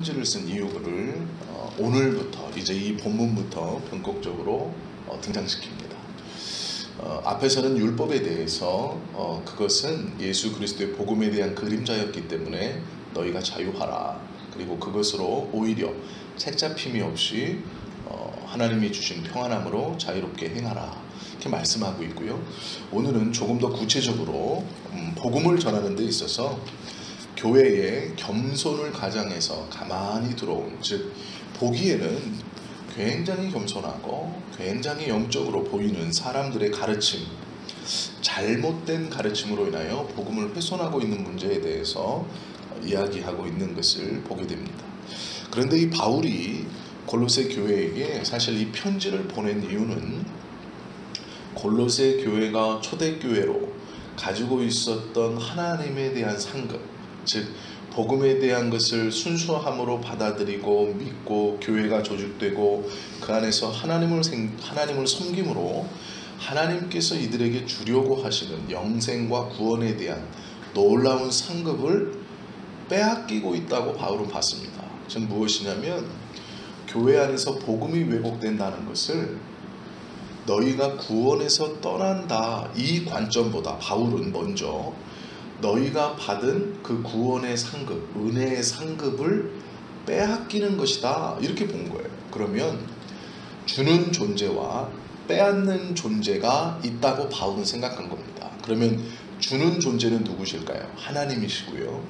편지를 쓴 이유를 오늘부터 이제 이 본문부터 본격적으로 등장시킵니다. 앞에서는 율법에 대해서 그것은 예수 그리스도의 복음에 대한 그림자였기 때문에 너희가 자유하라. 그리고 그것으로 오히려 책잡힘이 없이 하나님이 주신 평안함으로 자유롭게 행하라. 이렇게 말씀하고 있고요. 오늘은 조금 더 구체적으로 복음을 전하는 데 있어서 교회에 겸손을 가장해서 가만히 들어온, 즉 보기에는 굉장히 겸손하고 굉장히 영적으로 보이는 사람들의 가르침, 잘못된 가르침으로 인하여 복음을 훼손하고 있는 문제에 대해서 이야기하고 있는 것을 보게 됩니다. 그런데 이 바울이 골로새 교회에게 사실 이 편지를 보낸 이유는 골로새 교회가 초대교회로 가지고 있었던 하나님에 대한 상급, 즉 복음에 대한 것을 순수함으로 받아들이고 믿고 교회가 조직되고 그 안에서 하나님을 섬김으로 하나님께서 이들에게 주려고 하시는 영생과 구원에 대한 놀라운 상급을 빼앗기고 있다고 바울은 봤습니다. 즉 무엇이냐면 교회 안에서 복음이 왜곡된다는 것을 너희가 구원에서 떠난다, 이 관점보다 바울은 먼저 너희가 받은 그 구원의 상급, 은혜의 상급을 빼앗기는 것이다, 이렇게 본 거예요. 그러면 주는 존재와 빼앗는 존재가 있다고 바울은 생각한 겁니다. 그러면 주는 존재는 누구실까요? 하나님이시고요.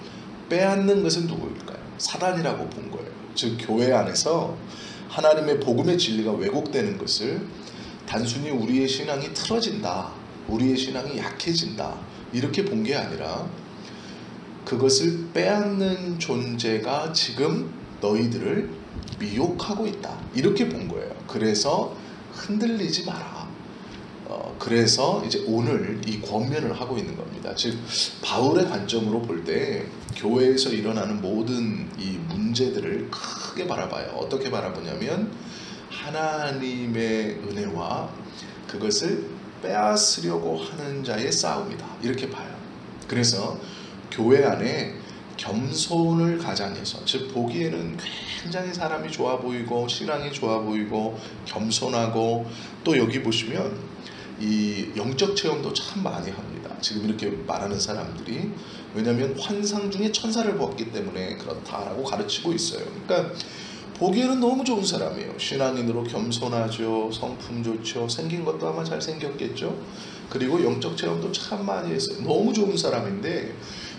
빼앗는 것은 누구일까요? 사단이라고 본 거예요. 즉 교회 안에서 하나님의 복음의 진리가 왜곡되는 것을 단순히 우리의 신앙이 틀어진다, 우리의 신앙이 약해진다, 이렇게 본 게 아니라 그것을 빼앗는 존재가 지금 너희들을 미혹하고 있다, 이렇게 본 거예요. 그래서 흔들리지 마라. 그래서 이제 오늘 이 권면을 하고 있는 겁니다. 즉 바울의 관점으로 볼 때 교회에서 일어나는 모든 이 문제들을 크게 바라봐요. 어떻게 바라보냐면 하나님의 은혜와 그것을 빼앗으려고 하는 자의 싸움이다, 이렇게 봐요. 그래서 교회 안에 겸손을 가장해서, 즉 보기에는 굉장히 사람이 좋아 보이고 신앙이 좋아 보이고 겸손하고, 또 여기 보시면 이 영적 체험도 참 많이 합니다. 지금 이렇게 말하는 사람들이, 왜냐하면 환상 중에 천사를 보았기 때문에 그렇다라고 가르치고 있어요. 그러니까 보기에는 너무 좋은 사람이에요. 신앙인으로 겸손하죠. 성품 좋죠. 생긴 것도 아마 잘생겼겠죠. 그리고 영적 체험도 참 많이 했어요. 너무 좋은 사람인데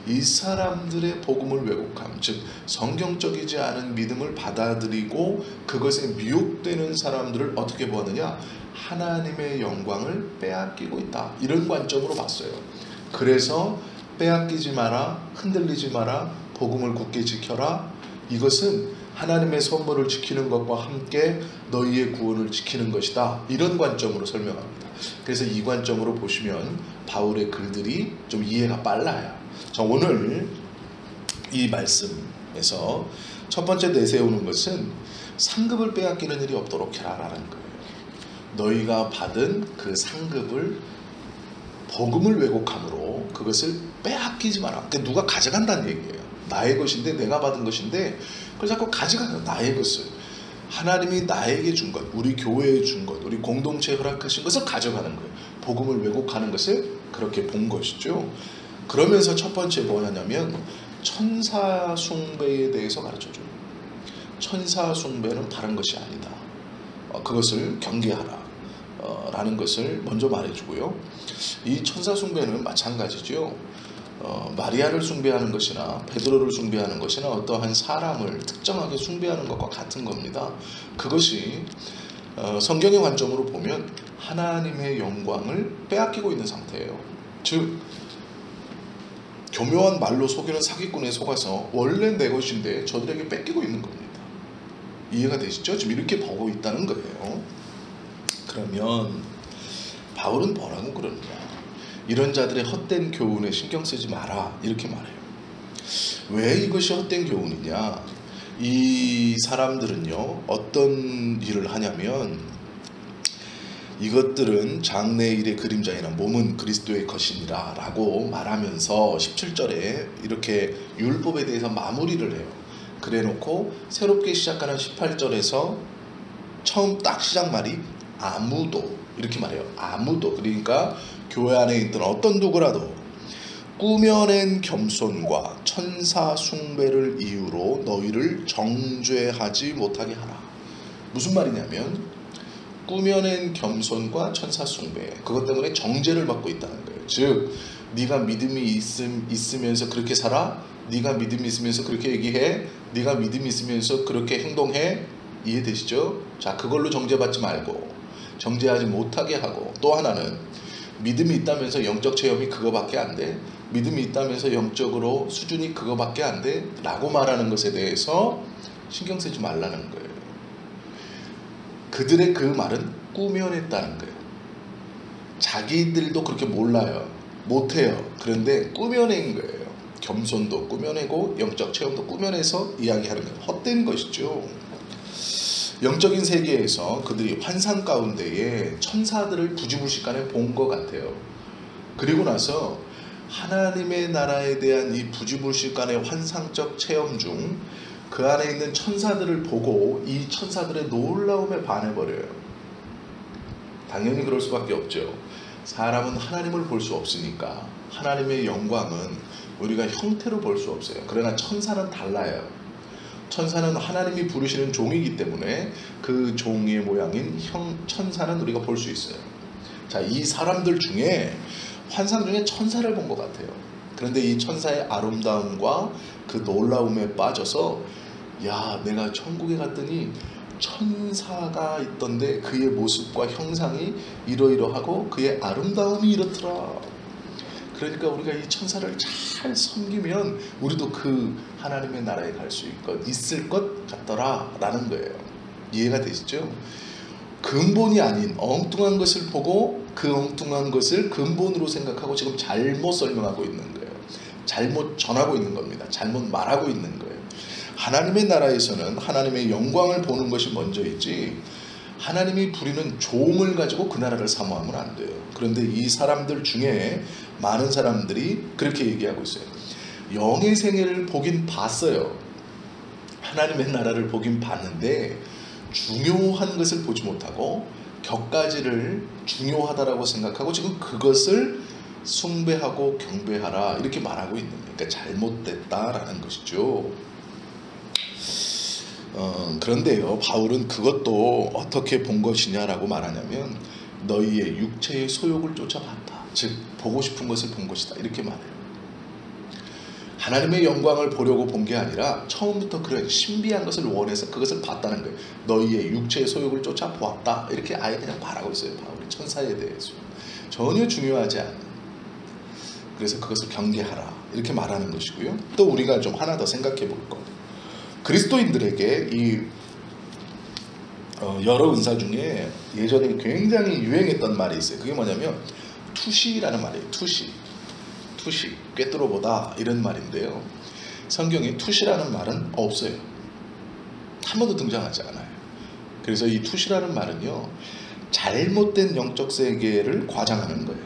이 사람들의 복음을 왜곡함, 즉 성경적이지 않은 믿음을 받아들이고 그것에 미혹되는 사람들을 어떻게 보았느냐? 하나님의 영광을 빼앗기고 있다, 이런 관점으로 봤어요. 그래서 빼앗기지 마라, 흔들리지 마라, 복음을 굳게 지켜라. 이것은 하나님의 선물을 지키는 것과 함께 너희의 구원을 지키는 것이다, 이런 관점으로 설명합니다. 그래서 이 관점으로 보시면 바울의 글들이 좀 이해가 빨라요. 자, 오늘 이 말씀에서 첫 번째 내세우는 것은 상급을 빼앗기는 일이 없도록 해라라는 거예요. 너희가 받은 그 상급을, 복음을 왜곡함으로 그것을 빼앗기지 마라. 그러니까 누가 가져간다는 얘기예요. 나의 것인데, 내가 받은 것인데 그걸 자꾸 가져가요. 나의 것을, 하나님이 나에게 준 것, 우리 교회에 준 것, 우리 공동체에 허락하신 것을 가져가는 거예요. 복음을 왜곡하는 것을 그렇게 본 것이죠. 그러면서 첫 번째 뭐냐면 천사 숭배에 대해서 가르쳐줘요. 천사 숭배는 다른 것이 아니다, 그것을 경계하라 라는 것을 먼저 말해주고요. 이 천사 숭배는 마찬가지죠. 마리아를 숭배하는 것이나 베드로를 숭배하는 것이나 어떠한 사람을 특정하게 숭배하는 것과 같은 겁니다. 그것이 성경의 관점으로 보면 하나님의 영광을 빼앗기고 있는 상태예요. 즉 교묘한 말로 속이는 사기꾼에 속아서 원래 내 것인데 저들에게 뺏기고 있는 겁니다. 이해가 되시죠? 지금 이렇게 보고 있다는 거예요. 그러면 바울은 뭐라고 그러느냐? 이런 자들의 헛된 교훈에 신경 쓰지 마라, 이렇게 말해요. 왜 이것이 헛된 교훈이냐? 이 사람들은요 어떤 일을 하냐면 이것들은 장래일의 그림자이나 몸은 그리스도의 것이니라 라고 말하면서 17절에 이렇게 율법에 대해서 마무리를 해요. 그래 놓고 새롭게 시작하는 18절에서 처음 딱 시작 말이 아무도 이렇게 말해요. 아무도. 그러니까 교회 안에 있던 어떤 누구라도 꾸며낸 겸손과 천사 숭배를 이유로 너희를 정죄하지 못하게 하라. 무슨 말이냐면 꾸며낸 겸손과 천사 숭배, 그것 때문에 정죄를 받고 있다는 거예요. 즉 네가 믿음이 있으면서 그렇게 살아? 네가 믿음이 있으면서 그렇게 얘기해? 네가 믿음이 있으면서 그렇게 행동해? 이해되시죠? 자, 그걸로 정죄받지 말고 정죄하지 못하게 하고, 또 하나는 믿음이 있다면서 영적 체험이 그거밖에 안 돼? 믿음이 있다면서 영적으로 수준이 그거밖에 안 돼? 라고 말하는 것에 대해서 신경 쓰지 말라는 거예요. 그들의 그 말은 꾸며냈다는 거예요. 자기들도 그렇게 몰라요. 못해요. 그런데 꾸며낸 거예요. 겸손도 꾸며내고 영적 체험도 꾸며내서 이야기하는 건 헛된 것이죠. 영적인 세계에서 그들이 환상 가운데에 천사들을 부지불식간에 본 것 같아요. 그리고 나서 하나님의 나라에 대한 이 부지불식간의 환상적 체험 중 그 안에 있는 천사들을 보고 이 천사들의 놀라움에 반해버려요. 당연히 그럴 수밖에 없죠. 사람은 하나님을 볼 수 없으니까 하나님의 영광은 우리가 형태로 볼 수 없어요. 그러나 천사는 달라요. 천사는 하나님이 부르시는 종이기 때문에 그 종의 모양인 천사는 우리가 볼 수 있어요. 자, 이 사람들 중에 환상 중에 천사를 본 것 같아요. 그런데 이 천사의 아름다움과 그 놀라움에 빠져서, 야, 내가 천국에 갔더니 천사가 있던데 그의 모습과 형상이 이러이러하고 그의 아름다움이 이렇더라. 그러니까 우리가 이 천사를 잘 섬기면 우리도 그 하나님의 나라에 갈 수 있을 것 같더라 라는 거예요. 이해가 되시죠? 근본이 아닌 엉뚱한 것을 보고 그 엉뚱한 것을 근본으로 생각하고 지금 잘못 설명하고 있는 거예요. 잘못 전하고 있는 겁니다. 잘못 말하고 있는 거예요. 하나님의 나라에서는 하나님의 영광을 보는 것이 먼저이지 하나님이 부리는 종을 가지고 그 나라를 사모하면 안 돼요. 그런데 이 사람들 중에 많은 사람들이 그렇게 얘기하고 있어요. 영의 생애를 보긴 봤어요. 하나님의 나라를 보긴 봤는데 중요한 것을 보지 못하고 격가지를 중요하다라고 생각하고 지금 그것을 숭배하고 경배하라 이렇게 말하고 있는 거예요. 그러니까 잘못됐다라는 것이죠. 그런데요, 바울은 그것도 어떻게 본 것이냐라고 말하냐면 너희의 육체의 소욕을 쫓아봤다. 즉 보고 싶은 것을 본 것이다. 이렇게 말해요. 하나님의 영광을 보려고 본 게 아니라 처음부터 그런 신비한 것을 원해서 그것을 봤다는 거예요. 너희의 육체의 소욕을 쫓아보았다. 이렇게 아예 그냥 말하고 있어요. 바울이 천사에 대해서. 전혀 중요하지 않은. 그래서 그것을 경계하라. 이렇게 말하는 것이고요. 또 우리가 좀 하나 더 생각해 볼 것. 그리스도인들에게 이 여러 은사 중에 예전에 굉장히 유행했던 말이 있어요. 그게 뭐냐면 투시라는 말이에요. 투시, 꿰뚫어보다 이런 말인데요. 성경에 투시라는 말은 없어요. 한 번도 등장하지 않아요. 그래서 이 투시라는 말은요, 잘못된 영적 세계를 과장하는 거예요.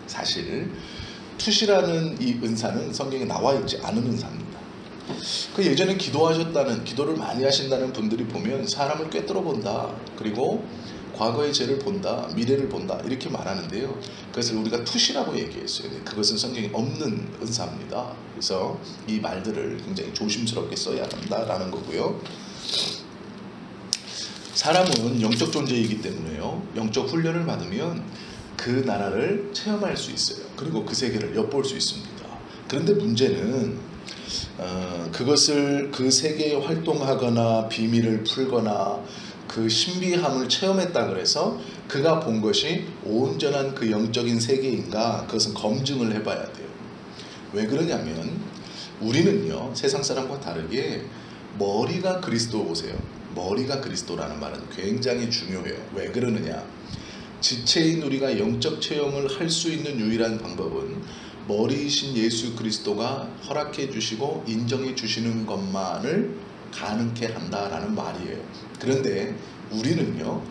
사실 투시라는 이 은사는 성경에 나와 있지 않은 은사입니다. 그 예전에 기도를 많이 하신다는 분들이 보면 사람을 꿰뚫어 본다, 그리고 과거의 죄를 본다, 미래를 본다 이렇게 말하는데요. 그것을 우리가 투시라고 얘기했어요. 그것은 성경에 없는 은사입니다. 그래서 이 말들을 굉장히 조심스럽게 써야 한다라는 거고요. 사람은 영적 존재이기 때문에요, 영적 훈련을 받으면 그 나라를 체험할 수 있어요. 그리고 그 세계를 엿볼 수 있습니다. 그런데 문제는 그것을 그 세계에 활동하거나 비밀을 풀거나 그 신비함을 체험했다 그래서 그가 본 것이 온전한 그 영적인 세계인가, 그것은 검증을 해봐야 돼요. 왜 그러냐면 우리는요, 세상 사람과 다르게 머리가 그리스도 보세요. 머리가 그리스도라는 말은 굉장히 중요해요. 왜 그러느냐, 지체인 우리가 영적 체험을 할 수 있는 유일한 방법은 머리이신 예수 그리스도가 허락해 주시고 인정해 주시는 것만을 가능케 한다라는 말이에요. 그런데 우리는요,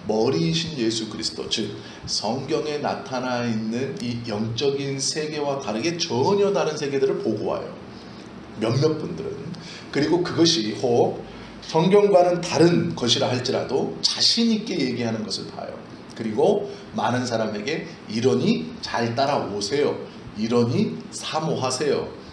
머리이신 예수 그리스도, 즉 성경에 나타나 있는 이 영적인 세계와 다르게 전혀 다른 세계들을 보고 와요. 몇몇 분들은. 그리고 그것이 혹 성경과는 다른 것이라 할지라도 자신 있게 얘기하는 것을 봐요. 그리고 많은 사람에게 이러니 잘 따라오세요. 이러니 사모하세요.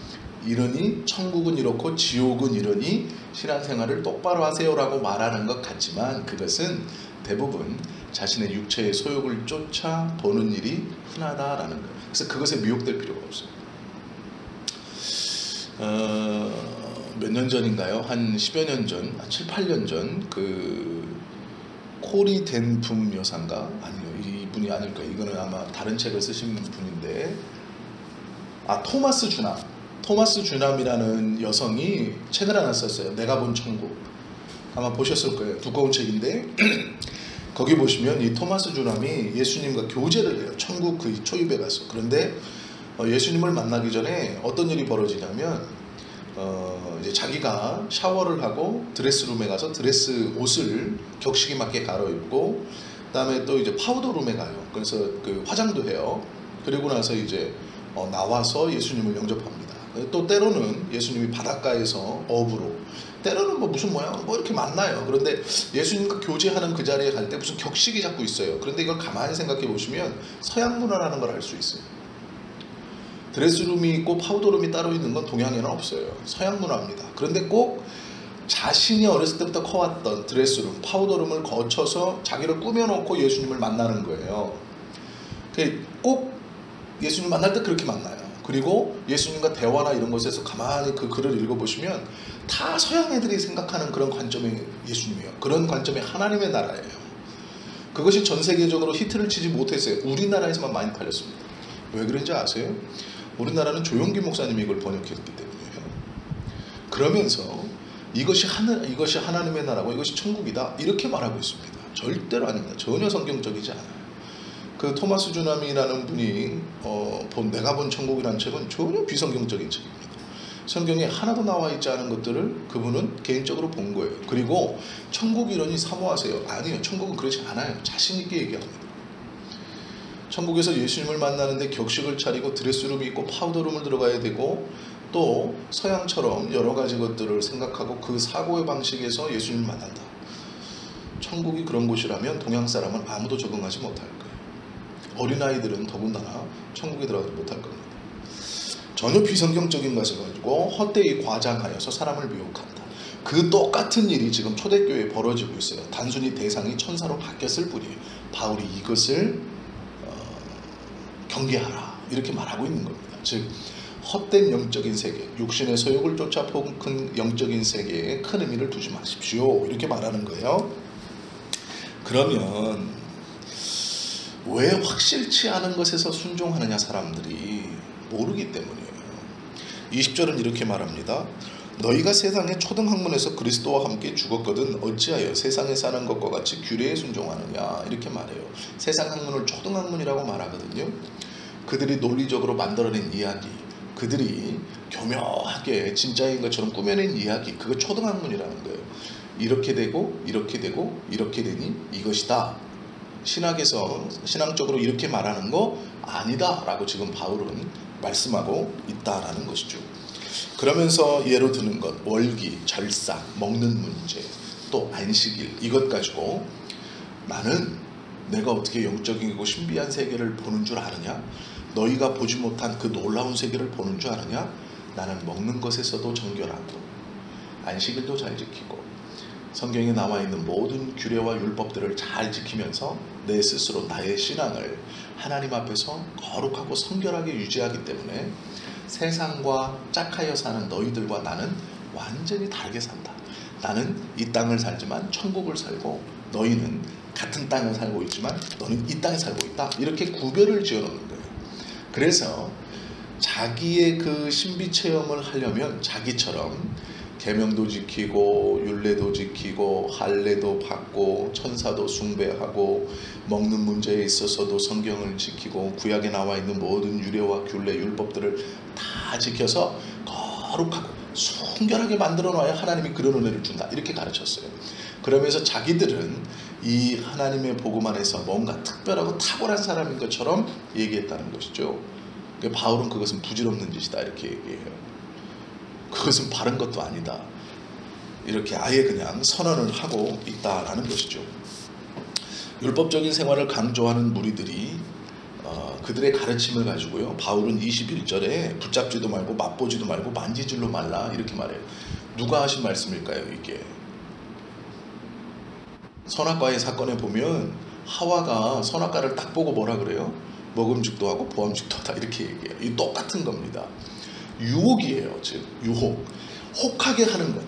이러니 천국은 이렇고 지옥은 이러니 신앙생활을 똑바로 하세요 라고 말하는 것 같지만 그것은 대부분 자신의 육체의 소욕을 쫓아 보는 일이 흔하다라는 거예요. 그래서 그것에 미혹될 필요가 없어요. 몇 년 전인가요? 한 10여 년 전, 7, 8년 전 그 코리 덴품 여사인가? 아니요, 이분이 아닐까. 이거는 아마 다른 책을 쓰신 분인데, 토마스 주남. 토마스 주남이라는 여성이 책을 하나 썼어요. 내가 본 천국. 아마 보셨을 거예요. 두꺼운 책인데 거기 보시면 이 토마스 주남이 예수님과 교제를 해요. 천국 그 초입에 가서. 그런데 예수님을 만나기 전에 어떤 일이 벌어지냐면 이제 자기가 샤워를 하고 드레스룸에 가서 드레스 옷을 격식에 맞게 갈아입고 그다음에 또 이제 파우더룸에 가요. 그래서 그 화장도 해요. 그리고 나서 이제 나와서 예수님을 영접합니다. 또 때로는 예수님이 바닷가에서 어부로, 때로는 뭐 무슨 모양 뭐 이렇게 만나요. 그런데 예수님과 교제하는 그 자리에 갈 때 무슨 격식이 자꾸 있어요. 그런데 이걸 가만히 생각해 보시면 서양 문화라는 걸 알 수 있어요. 드레스룸이 있고 파우더룸이 따로 있는 건 동양에는 없어요. 서양 문화입니다. 그런데 꼭 자신이 어렸을 때부터 커왔던 드레스룸, 파우더룸을 거쳐서 자기를 꾸며놓고 예수님을 만나는 거예요. 꼭 예수님 만날 때 그렇게 만나요. 그리고 예수님과 대화나 이런 것에서 가만히 그 글을 읽어보시면 다 서양 애들이 생각하는 그런 관점의 예수님이에요. 그런 관점의 하나님의 나라예요. 그것이 전 세계적으로 히트를 치지 못했어요. 우리나라에서만 많이 팔렸습니다. 왜 그런지 아세요? 우리나라는 조용기 목사님이 이걸 번역했기 때문이에요. 그러면서 이것이 하나님의 나라고 이것이 천국이다 이렇게 말하고 있습니다. 절대로 아닙니다. 전혀 성경적이지 않아요. 그 토마스 주남이라는 분이 내가 본 천국이라는 책은 전혀 비성경적인 책입니다. 성경에 하나도 나와 있지 않은 것들을 그분은 개인적으로 본 거예요. 그리고 천국 이러니 사모하세요. 아니요. 천국은 그렇지 않아요. 자신 있게 얘기합니다. 천국에서 예수님을 만나는데 격식을 차리고 드레스룸이 있고 파우더룸을 들어가야 되고 또 서양처럼 여러 가지 것들을 생각하고 그 사고의 방식에서 예수님을 만난다. 천국이 그런 곳이라면 동양 사람은 아무도 적응하지 못할 거예요. 어린아이들은 더군다나 천국에 들어가지 못할 겁니다. 전혀 비성경적인 것을 가지고 헛되이 과장하여서 사람을 미혹한다. 그 똑같은 일이 지금 초대교회에 벌어지고 있어요. 단순히 대상이 천사로 바뀌었을 뿐이에요. 바울이 이것을 경계하라 이렇게 말하고 있는 겁니다. 즉 헛된 영적인 세계, 육신의 소욕을 쫓아 큰 영적인 세계에 큰 의미를 두지 마십시오 이렇게 말하는 거예요. 그러면 왜 확실치 않은 것에서 순종하느냐? 사람들이 모르기 때문이에요. 20절은 이렇게 말합니다. 너희가 세상의 초등학문에서 그리스도와 함께 죽었거든 어찌하여 세상에 사는 것과 같이 규례에 순종하느냐 이렇게 말해요. 세상 학문을 초등학문이라고 말하거든요. 그들이 논리적으로 만들어낸 이야기, 그들이 교묘하게 진짜인 것처럼 꾸며낸 이야기, 그거 초등학문이라는 거예요. 이렇게 되고 이렇게 되고 이렇게 되니 이것이다. 신학에서 신앙적으로 이렇게 말하는 거 아니다 라고 지금 바울은 말씀하고 있다라는 것이죠. 그러면서 예로 드는 것, 월기, 절상, 먹는 문제, 또 안식일 이것 가지고 나는 내가 어떻게 영적이고 신비한 세계를 보는 줄 아느냐? 너희가 보지 못한 그 놀라운 세계를 보는 줄 아느냐? 나는 먹는 것에서도 정결하고 안식일도 잘 지키고 성경에 나와 있는 모든 규례와 율법들을 잘 지키면서 내 스스로 나의 신앙을 하나님 앞에서 거룩하고 성결하게 유지하기 때문에 세상과 짝하여 사는 너희들과 나는 완전히 다르게 산다. 나는 이 땅을 살지만 천국을 살고 너희는 같은 땅을 살고 있지만 너는 이 땅에 살고 있다. 이렇게 구별을 지어놓는 거예요. 그래서 자기의 그 신비 체험을 하려면 자기처럼 계명도 지키고 율례도 지키고 할례도 받고 천사도 숭배하고 먹는 문제에 있어서도 성경을 지키고 구약에 나와 있는 모든 유례와 균례 율법들을 다 지켜서 거룩하고 순결하게 만들어 놔야 하나님이 그런 은혜를 준다 이렇게 가르쳤어요. 그러면서 자기들은 이 하나님의 복음 안에서 뭔가 특별하고 탁월한 사람인 것처럼 얘기했다는 것이죠. 바울은 그것은 부질없는 짓이다 이렇게 얘기해요. 그것은 바른 것도 아니다. 이렇게 아예 그냥 선언을 하고 있다라는 것이죠. 율법적인 생활을 강조하는 무리들이 그들의 가르침을 가지고요, 바울은 21절에 붙잡지도 말고 맛보지도 말고 만지질로 말라 이렇게 말해요. 누가 하신 말씀일까요? 이게 선악과의 사건에 보면 하와가 선악과를 딱 보고 뭐라 그래요? 먹음직도 하고 보암직도 하다 이렇게 얘기해요. 이 똑같은 겁니다. 유혹이에요. 즉 유혹, 혹하게 하는 것.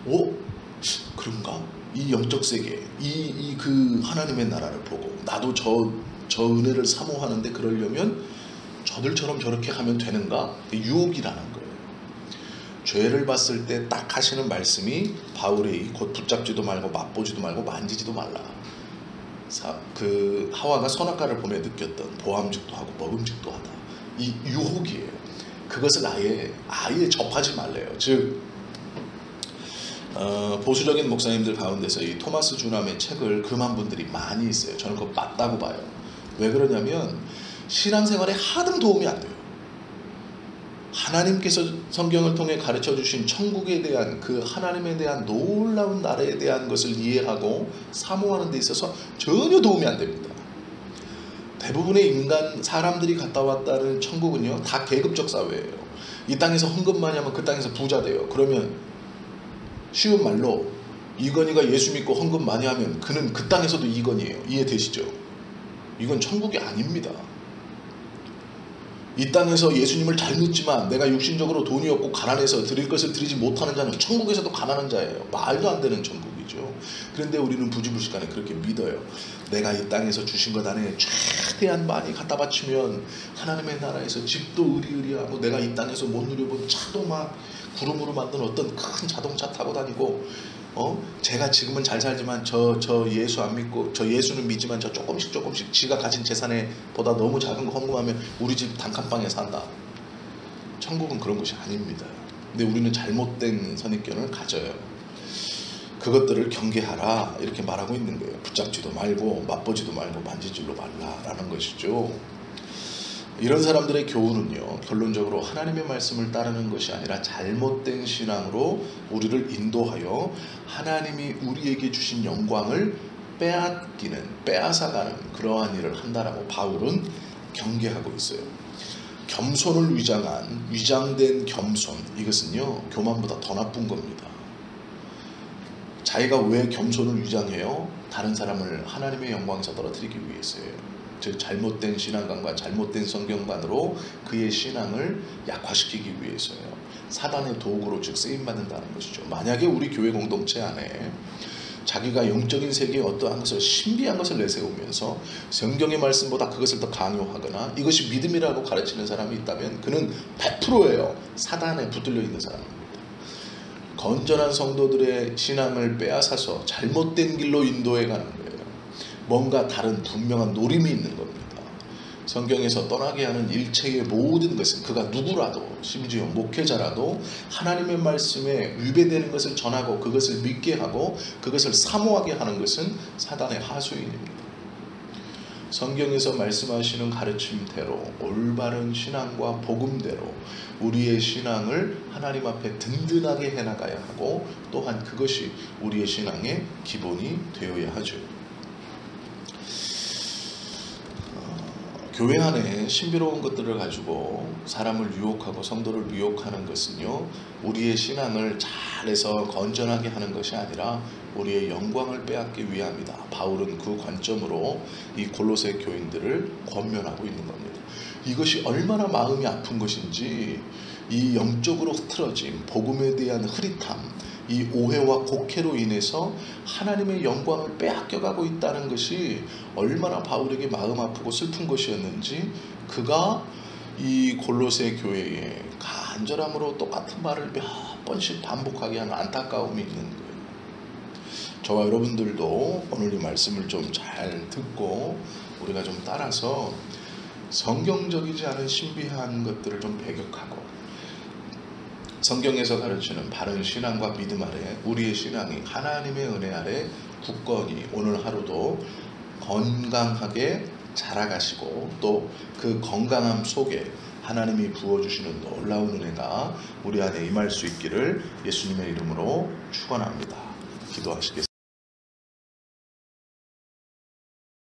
오, 그런가? 이 영적 세계, 그 하나님의 나라를 보고 나도 저 은혜를 사모하는데 그러려면 저들처럼 저렇게 하면 되는가? 유혹이라는 거예요. 죄를 봤을 때 딱 하시는 말씀이 바울의 곧 붙잡지도 말고 맛보지도 말고 만지지도 말라. 그 하와가 선악과를 보며 느꼈던 보암직도 하고 먹음직도 하다. 이 유혹이에요. 그것을 아예 접하지 말래요. 즉 보수적인 목사님들 가운데서 이 토마스 주남의 책을 금한 분들이 많이 있어요. 저는 그거 맞다고 봐요. 왜 그러냐면 신앙생활에 하등 도움이 안 돼요. 하나님께서 성경을 통해 가르쳐 주신 천국에 대한 그 하나님에 대한 놀라운 나라에 대한 것을 이해하고 사모하는 데 있어서 전혀 도움이 안 됩니다. 대부분의 사람들이 갔다 왔다는 천국은요, 다 계급적 사회예요. 이 땅에서 헌금 많이 하면 그 땅에서 부자 돼요. 그러면 쉬운 말로 이건희가 예수 믿고 헌금 많이 하면 그는 그 땅에서도 이건희예요. 이해되시죠? 이건 천국이 아닙니다. 이 땅에서 예수님을 잘 믿지만 내가 육신적으로 돈이 없고 가난해서 드릴 것을 드리지 못하는 자는 천국에서도 가난한 자예요. 말도 안 되는 천국이죠. 그런데 우리는 부지불식간에 그렇게 믿어요. 내가 이 땅에서 주신 것 안에 최대한 많이 갖다 바치면 하나님의 나라에서 집도 으리으리하고 내가 이 땅에서 못 누려본 차도 막 구름으로 만든 어떤 큰 자동차 타고 다니고, 제가 지금은 잘 살지만 저 예수 안 믿고, 저 예수는 믿지만 저 조금씩 지가 가진 재산에 보다 너무 작은 거 헌금하면 우리 집 단칸방에 산다. 천국은 그런 것이 아닙니다. 근데 우리는 잘못된 선입견을 가져요. 그것들을 경계하라 이렇게 말하고 있는 거예요. 붙잡지도 말고 맛보지도 말고 만지질로 말라라는 것이죠. 이런 사람들의 교훈은요, 결론적으로 하나님의 말씀을 따르는 것이 아니라 잘못된 신앙으로 우리를 인도하여 하나님이 우리에게 주신 영광을 빼앗아가는 그러한 일을 한다라고 바울은 경계하고 있어요. 겸손을 위장된 겸손, 이것은요 교만보다 더 나쁜 겁니다. 자기가 왜 겸손을 위장해요? 다른 사람을 하나님의 영광에서 떨어뜨리기 위해서예요. 즉 잘못된 신앙관과 잘못된 성경관으로 그의 신앙을 약화시키기 위해서예요. 사단의 도구로 즉 쓰임받는다는 것이죠. 만약에 우리 교회 공동체 안에 자기가 영적인 세계에 어떠한 것을 신비한 것을 내세우면서 성경의 말씀보다 그것을 더 강요하거나 이것이 믿음이라고 가르치는 사람이 있다면 그는 100%예요. 사단에 붙들려 있는 사람입니다. 건전한 성도들의 신앙을 빼앗아서 잘못된 길로 인도해 가는 거예요. 뭔가 다른 분명한 노림이 있는 겁니다. 성경에서 떠나게 하는 일체의 모든 것은 그가 누구라도 심지어 목회자라도 하나님의 말씀에 위배되는 것을 전하고 그것을 믿게 하고 그것을 사모하게 하는 것은 사단의 하수인입니다. 성경에서 말씀하시는 가르침대로 올바른 신앙과 복음대로 우리의 신앙을 하나님 앞에 든든하게 해나가야 하고 또한 그것이 우리의 신앙의 기본이 되어야 하죠. 교회 안에 신비로운 것들을 가지고 사람을 유혹하고 성도를 미혹하는 것은요, 우리의 신앙을 잘해서 건전하게 하는 것이 아니라 우리의 영광을 빼앗기 위함이다. 바울은 그 관점으로 이 골로새 교인들을 권면하고 있는 겁니다. 이것이 얼마나 마음이 아픈 것인지, 이 영적으로 흐트러진 복음에 대한 흐릿함, 이 오해와 곡해로 인해서 하나님의 영광을 빼앗겨가고 있다는 것이 얼마나 바울에게 마음 아프고 슬픈 것이었는지 그가 이 골로새 교회에 간절함으로 똑같은 말을 몇 번씩 반복하게 하는 안타까움이 있는 거예요. 저와 여러분들도 오늘 이 말씀을 좀 잘 듣고 우리가 좀 따라서 성경적이지 않은 신비한 것들을 좀 배격하고 성경에서 가르치는 바른 신앙과 믿음 아래 우리의 신앙이 하나님의 은혜 아래 굳건히 오늘 하루도 건강하게 자라가시고 또 그 건강함 속에 하나님이 부어주시는 놀라운 은혜가 우리 안에 임할 수 있기를 예수님의 이름으로 축원합니다. 기도하시겠습니다.